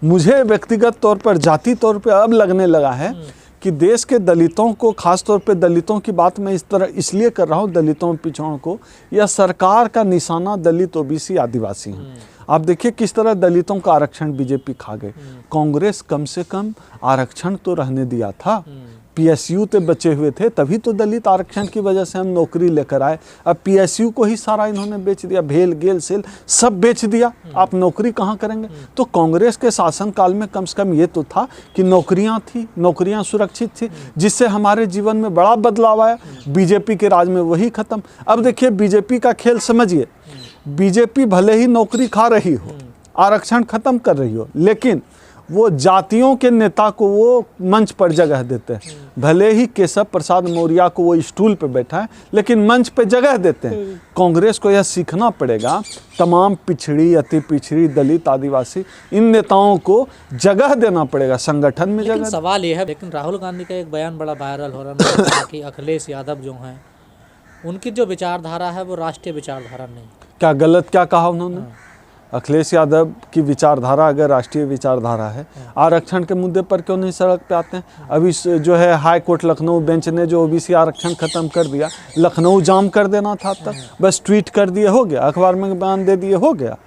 मुझे व्यक्तिगत तौर पर, जाति तौर पर अब लगने लगा है कि देश के दलितों को, खास तौर पे दलितों की बात मैं इस तरह इसलिए कर रहा हूँ, दलितों पिछड़ों को, यह सरकार का निशाना दलित, ओबीसी, आदिवासी हैं। आप देखिए किस तरह दलितों का आरक्षण बीजेपी खा गए। कांग्रेस कम से कम आरक्षण तो रहने दिया था, पीएसयू तो बचे हुए थे, तभी तो दलित आरक्षण की वजह से हम नौकरी लेकर आए। अब पीएसयू को ही सारा इन्होंने बेच दिया, भेल गेल सेल सब बेच दिया, आप नौकरी कहाँ करेंगे। तो कांग्रेस के शासनकाल में कम से कम ये तो था कि नौकरियां थी, नौकरियां सुरक्षित थी, जिससे हमारे जीवन में बड़ा बदलाव आया। बीजेपी के राज में वही खत्म। अब देखिए बीजेपी का खेल समझिए, बीजेपी भले ही नौकरी खा रही हो, आरक्षण खत्म कर रही हो, लेकिन वो जातियों के नेता को वो मंच पर जगह देते हैं। भले ही केशव प्रसाद मौर्य को वो स्टूल पे बैठा है, लेकिन मंच पे जगह देते हैं। कांग्रेस को यह सीखना पड़ेगा, तमाम पिछड़ी, अति पिछड़ी, दलित, आदिवासी, इन नेताओं को जगह देना पड़ेगा, संगठन में जगह। सवाल ये है, लेकिन राहुल गांधी का एक बयान बड़ा वायरल हो रहा है कि अखिलेश यादव जो हैं, उनकी जो विचारधारा है वो राष्ट्रीय विचारधारा नहीं। क्या गलत क्या कहा उन्होंने? अखिलेश यादव की विचारधारा अगर राष्ट्रीय विचारधारा है, आरक्षण के मुद्दे पर क्यों नहीं सड़क पे आते हैं? अभी जो है हाई कोर्ट लखनऊ बेंच ने जो ओबीसी आरक्षण खत्म कर दिया, लखनऊ जाम कर देना था, अब तक बस ट्वीट कर दिए हो गया, अखबार में बयान दे दिए हो गया।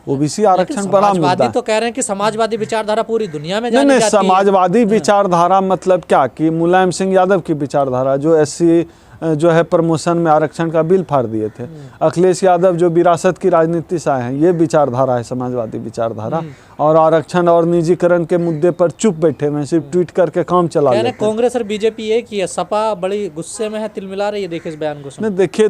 ओबीसी आरक्षण बड़ा मुद्दा है। तो कह रहे हैं कि समाजवादी विचारधारा पूरी दुनिया में जानी नहीं, जाती है। समाजवादी विचारधारा मतलब क्या कि मुलायम सिंह यादव की विचारधारा जो एससी जो है प्रमोशन में आरक्षण का बिल फाड़ दिए थे, अखिलेश यादव जो विरासत की राजनीति से आए हैं, ये विचारधारा है समाजवादी विचारधारा। और आरक्षण और निजीकरण के मुद्दे पर चुप बैठे हुए, सिर्फ ट्वीट करके काम चला लेते हैं। कांग्रेस और बीजेपी एक ही है, सपा बड़ी गुस्से में है, तिल मिला रही है। देखिए इस बयान को नहीं, देखिए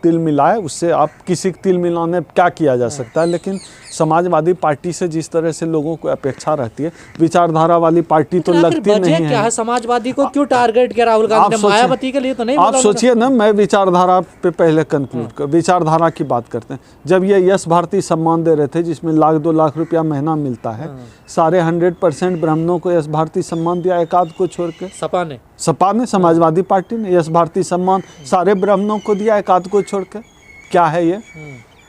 तिल मिलाए, उससे आप किसी तिल मिलाने क्या किया जा सकता है, लेकिन समाजवादी पार्टी से जिस तरह से लोगों को अपेक्षा रहती है, विचारधारा वाली पार्टी तो लगती नहीं है। क्या है समाजवादी को क्यों टारगेट किया राहुल गांधी ने? मायावती के लिए तो नहीं। आप सोचिए ना, मैं विचारधारा पे पहले कंक्लूड कर, विचारधारा की बात करते हैं। जब ये यश भारती सम्मान दे रहे थे, जिसमें 1-2 लाख रुपया महीना मिलता है, सारे 100% ब्राह्मणों को यश भारती सम्मान दिया, एक आध को छोड़ के। सपा ने समाजवादी पार्टी ने यश भारती सम्मान सारे ब्राह्मणों को दिया, एक आध को छोड़ के। क्या है ये?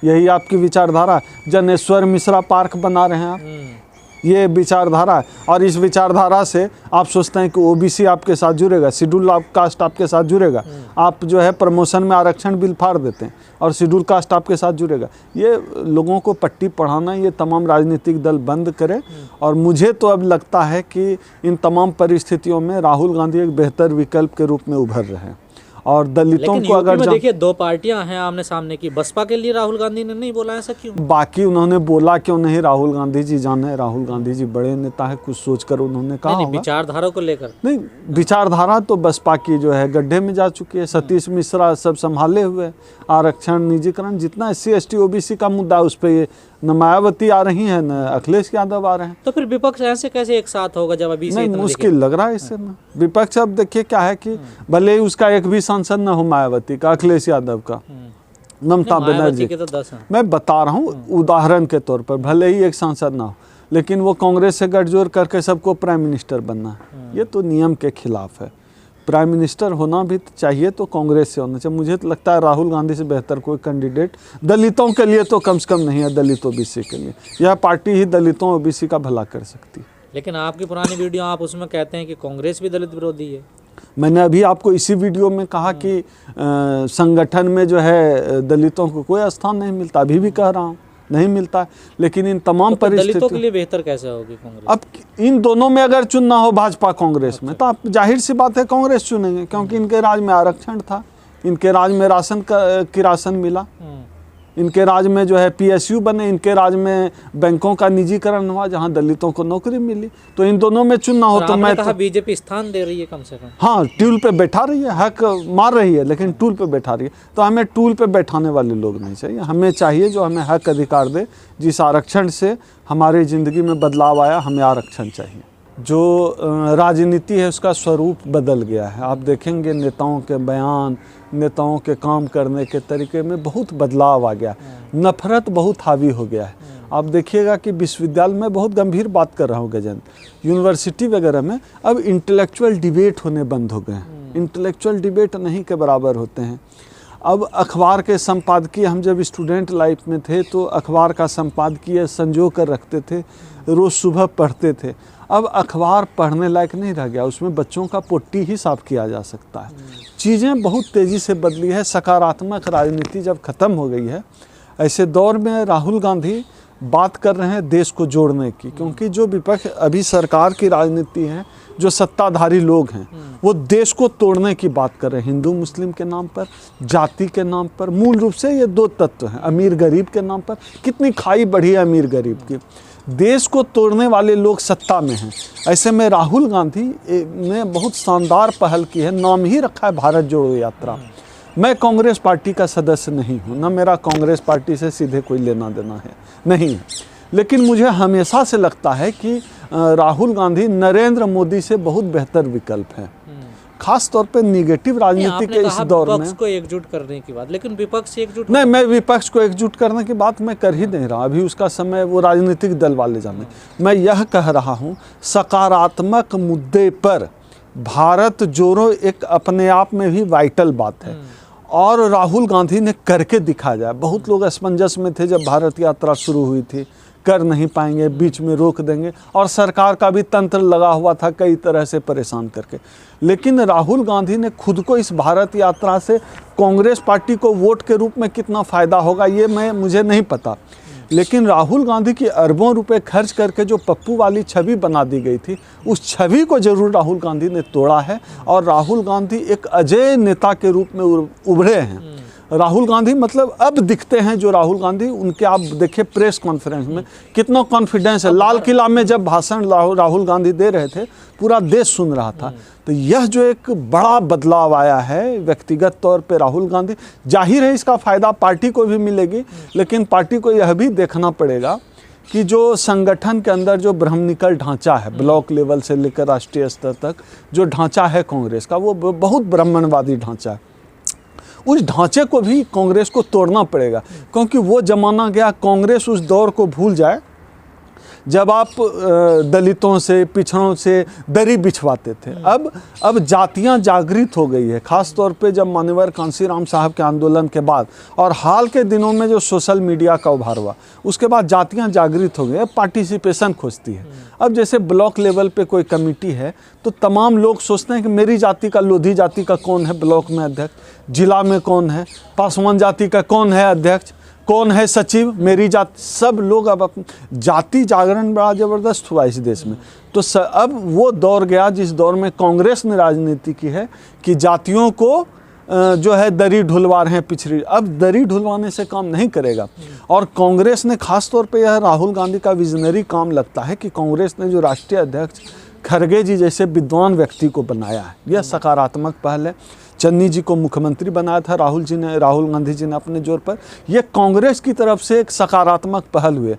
यही आपकी विचारधारा? जनेश्वर मिश्रा पार्क बना रहे हैं आप, ये विचारधारा है। और इस विचारधारा से आप सोचते हैं कि ओबीसी आपके साथ जुड़ेगा, शेड्यूल कास्ट आपके साथ जुड़ेगा। आप जो है प्रमोशन में आरक्षण बिल फाड़ देते हैं और शेड्यूल कास्ट आपके साथ जुड़ेगा। ये लोगों को पट्टी पढ़ाना ये तमाम राजनीतिक दल बंद करे। और मुझे तो अब लगता है कि इन तमाम परिस्थितियों में राहुल गांधी एक बेहतर विकल्प के रूप में उभर रहे हैं। और दलितों को अगर देखिए 2 पार्टियां हैं आमने सामने की, बसपा के लिए राहुल गांधी ने नहीं बोला, ऐसा क्यों? बाकी उन्होंने बोला क्यों नहीं? राहुल गांधी जी जाने, राहुल गांधी जी बड़े नेता है, कुछ सोचकर उन्होंने कहा होगा। विचारधारा को लेकर नहीं, विचारधारा तो बसपा की जो है गड्ढे में जा चुकी है। सतीश मिश्रा सब संभाले हुए, आरक्षण, निजीकरण, जितना SC ST OBC का मुद्दा उस पर न मायावती आ रही है, न अखिलेश यादव आ रहे हैं। तो फिर विपक्ष ऐसे कैसे एक साथ होगा जब अभी नहीं, मुश्किल लग रहा है इससे। विपक्ष अब देखिए क्या है कि भले ही उसका एक भी सांसद न हो मायावती का, अखिलेश यादव का, ममता बनर्जी के तो 10 हैं। मैं बता रहा हूँ उदाहरण के तौर पर, भले ही एक सांसद ना हो, लेकिन वो कांग्रेस से गठजोड़ करके सबको प्राइम मिनिस्टर बनना है। ये तो नियम के खिलाफ है। प्राइम मिनिस्टर होना भी चाहिए तो कांग्रेस से होना चाहिए। मुझे तो लगता है राहुल गांधी से बेहतर कोई कैंडिडेट दलितों के लिए तो कम से कम नहीं है, दलित ओबीसी के लिए। यह पार्टी ही दलितों ओबीसी का भला कर सकती है। लेकिन आपकी पुरानी वीडियो आप उसमें कहते हैं कि कांग्रेस भी दलित विरोधी है। मैंने अभी आपको इसी वीडियो में कहा कि संगठन में जो है दलितों को कोई स्थान नहीं मिलता, अभी भी कह रहा हूँ नहीं मिलता है। लेकिन इन तमाम परिस्थितियों के लिए बेहतर कैसे होगी कांग्रेस? अब इन दोनों में अगर चुनना हो भाजपा कांग्रेस में, तो आप जाहिर सी बात है कांग्रेस चुनेंगे, क्योंकि इनके राज में आरक्षण था, इनके राज में राशन मिला, इनके राज में जो है पीएसयू बने, इनके राज में बैंकों का निजीकरण हुआ जहां दलितों को नौकरी मिली। तो इन दोनों में चुनना हो तो मैं कहा बीजेपी स्थान दे रही है कम से कम। हाँ, टूल पे बैठा रही है, हक मार रही है, लेकिन टूल पे बैठा रही है। तो हमें टूल पे बैठाने वाले लोग नहीं चाहिए, हमें चाहिए जो हमें हक अधिकार दे। जिस आरक्षण से हमारी ज़िंदगी में बदलाव आया, हमें आरक्षण चाहिए। जो राजनीति है उसका स्वरूप बदल गया है। आप देखेंगे नेताओं के बयान, नेताओं के काम करने के तरीके में बहुत बदलाव आ गया, नफरत बहुत हावी हो गया है। आप देखिएगा कि विश्वविद्यालय में, बहुत गंभीर बात कर रहा हूँ गजेंद्र, यूनिवर्सिटी वगैरह में अब इंटेलेक्चुअल डिबेट होने बंद हो गए हैं। इंटेलेक्चुअल डिबेट नहीं के बराबर होते हैं। अब अखबार के संपादकीय, हम जब स्टूडेंट लाइफ में थे तो अखबार का संपादकीय संजो कर रखते थे, रोज़ सुबह पढ़ते थे, अब अखबार पढ़ने लायक नहीं रह गया, उसमें बच्चों का पोट्टी ही साफ किया जा सकता है। चीज़ें बहुत तेज़ी से बदली है। सकारात्मक राजनीति जब ख़त्म हो गई है, ऐसे दौर में राहुल गांधी बात कर रहे हैं देश को जोड़ने की, क्योंकि जो विपक्ष अभी सरकार की राजनीति है, जो सत्ताधारी लोग हैं, वो देश को तोड़ने की बात कर रहे हैं, हिंदू मुस्लिम के नाम पर, जाति के नाम पर। मूल रूप से ये दो तत्व हैं, अमीर गरीब के नाम पर। कितनी खाई बढ़ी है अमीर गरीब की। देश को तोड़ने वाले लोग सत्ता में हैं। ऐसे में राहुल गांधी ने बहुत शानदार पहल की है, नाम ही रखा है भारत जोड़ो यात्रा। मैं कांग्रेस पार्टी का सदस्य नहीं हूँ, ना मेरा कांग्रेस पार्टी से सीधे कोई लेना देना है, नहीं है। लेकिन मुझे हमेशा से लगता है कि राहुल गांधी नरेंद्र मोदी से बहुत बेहतर विकल्प है, खास तौर पे निगेटिव राजनीति के इस दौर में। विपक्ष को एकजुट करने की बात, लेकिन विपक्ष एकजुट नहीं, मैं विपक्ष को एकजुट करने की बात मैं कर ही नहीं रहा, अभी उसका समय वो राजनीतिक दल वाले जाने। मैं यह कह रहा हूँ, सकारात्मक मुद्दे पर भारत जोड़ो एक अपने आप में भी वाइटल बात है, और राहुल गांधी ने करके दिखा जाए। बहुत लोग असमंजस में थे जब भारत यात्रा शुरू हुई थी, कर नहीं पाएंगे, बीच में रोक देंगे, और सरकार का भी तंत्र लगा हुआ था कई तरह से परेशान करके। लेकिन राहुल गांधी ने खुद को इस भारत यात्रा से कांग्रेस पार्टी को वोट के रूप में कितना फ़ायदा होगा ये मुझे नहीं पता, लेकिन राहुल गांधी की अरबों रुपए खर्च करके जो पप्पू वाली छवि बना दी गई थी, उस छवि को जरूर राहुल गांधी ने तोड़ा है, और राहुल गांधी एक अजेय नेता के रूप में उभरे हैं। राहुल गांधी मतलब अब दिखते हैं जो राहुल गांधी, उनके आप देखिए प्रेस कॉन्फ्रेंस में कितना कॉन्फिडेंस है। लाल किला में जब भाषण राहुल गांधी दे रहे थे, पूरा देश सुन रहा था। तो यह जो एक बड़ा बदलाव आया है व्यक्तिगत तौर पे राहुल गांधी, जाहिर है इसका फ़ायदा पार्टी को भी मिलेगी, लेकिन पार्टी को यह भी देखना पड़ेगा कि जो संगठन के अंदर जो ब्राह्मणिकल ढांचा है, ब्लॉक लेवल से लेकर राष्ट्रीय स्तर तक जो ढांचा है कांग्रेस का, वो बहुत ब्राह्मणवादी ढांचा है। उस ढांचे को भी कांग्रेस को तोड़ना पड़ेगा, क्योंकि वो जमाना गया, कांग्रेस उस दौर को भूल जाए जब आप दलितों से, पिछड़ों से दरी बिछवाते थे। अब जातियां जागृत हो गई है, खास तौर पे जब मान्यवर कांशीराम साहब के आंदोलन के बाद और हाल के दिनों में जो सोशल मीडिया का उभार हुआ, उसके बाद जातियां जागृत हो गई है, पार्टिसिपेशन खोजती है। अब जैसे ब्लॉक लेवल पे कोई कमेटी है, तो तमाम लोग सोचते हैं कि मेरी जाति का, लोधी जाति का कौन है ब्लॉक में अध्यक्ष, जिला में कौन है, पासवान जाति का कौन है अध्यक्ष, कौन है सचिव, मेरी जाति। सब लोग अब जाति जागरण बड़ा ज़बरदस्त हुआ इस देश में। तो अब वो दौर गया जिस दौर में कांग्रेस ने राजनीति की है कि जातियों को जो है दरी ढुलवा रहे हैं पिछड़ी। अब दरी ढुलवाने से काम नहीं करेगा, और कांग्रेस ने खास तौर पे यह राहुल गांधी का विजनरी काम लगता है कि कांग्रेस ने जो राष्ट्रीय अध्यक्ष खड़गे जी जैसे विद्वान व्यक्ति को बनाया है, यह सकारात्मक पहल है। चन्नी जी को मुख्यमंत्री बनाया था राहुल गांधी जी ने अपने जोर पर। यह कांग्रेस की तरफ से एक सकारात्मक पहल हुए।